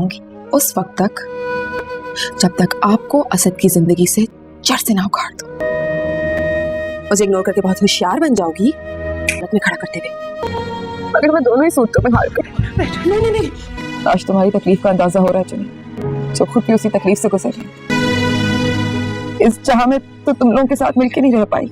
जाऊंगी उस वक्त तक जब तक आपको असद की जिंदगी से जड़ से ना उखाड़ दूं। मुझे इग्नोर करके बहुत होशियार बन जाओगी में खड़ा करते हुए, मगर मैं दोनों ही सूरतों में हार कर। नहीं नहीं नहीं, आज तुम्हारी तकलीफ का अंदाजा हो रहा है चुनी, जो खुद भी उसी तकलीफ से गुजर रही। इस चाह में तो तुम लोगों के साथ मिलकर नहीं रह पाई।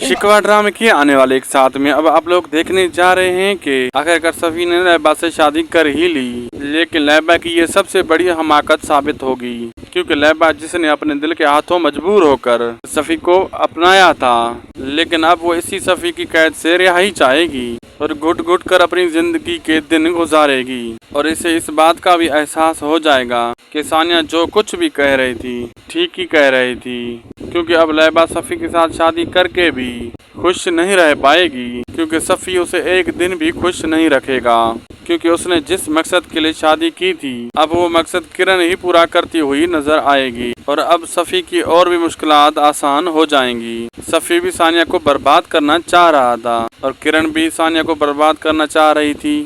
शिकवा ड्रामे के आने वाले एक साथ में अब आप लोग देखने जा रहे हैं कि आखिरकार सफ़ी ने लैबा से शादी कर ही ली, लेकिन लैबा की ये सबसे बड़ी हमाकत साबित होगी, क्योंकि लैबा जिसने अपने दिल के हाथों मजबूर होकर सफ़ी को अपनाया था, लेकिन अब वो इसी सफ़ी की कैद से रिहाई चाहेगी और घुट घुट कर अपनी जिंदगी के दिन गुजारेगी। और इसे इस बात का भी एहसास हो जाएगा कि सानिया जो कुछ भी कह रही थी ठीक ही कह रही थी, क्योंकि अब लैबा सफ़ी के साथ शादी करके भी खुश नहीं रह पाएगी, क्योंकि सफ़ी उसे एक दिन भी खुश नहीं रखेगा, क्योंकि उसने जिस मकसद के लिए शादी की थी अब वो मकसद किरण ही पूरा करती हुई नजर आएगी और अब सफ़ी की और भी मुश्किलात आसान हो जाएंगी। सफ़ी भी सानिया को बर्बाद करना चाह रहा था और किरण भी सानिया को बर्बाद करना चाह रही थी।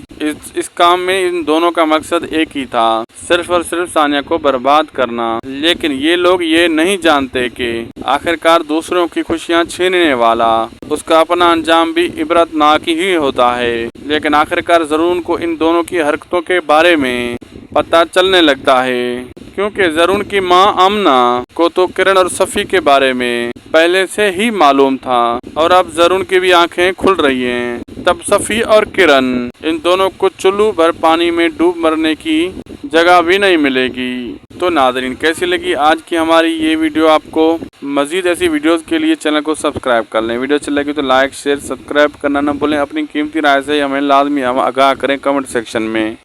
इस काम में इन दोनों का मकसद एक ही था, सिर्फ और सिर्फ सानिया को बर्बाद करना। लेकिन ये लोग ये नहीं जानते कि आखिरकार दूसरों की खुशियां छीनने वाला उसका अपना अंजाम भी इबरतनाक ही होता है। लेकिन आखिरकार ज़रून को इन दोनों की हरकतों के बारे में पता चलने लगता है, क्योंकि ज़रून की माँ आमना को तो किरण और सफ़ी के बारे में पहले से ही मालूम था और अब ज़रून की भी आंखें खुल रही हैं। तब सफ़ी और किरण इन दोनों को चुल्लू भर पानी में डूब मरने की जगह भी नहीं मिलेगी। तो नाज़रीन, कैसी लगी आज की हमारी ये वीडियो आपको? मज़ीद ऐसी वीडियोस के लिए चैनल को सब्सक्राइब कर लें। वीडियो अच्छी लगी तो लाइक शेयर सब्सक्राइब करना न भूलें। अपनी कीमती राय से हमें लाजमी आगाह करें कमेंट सेक्शन में।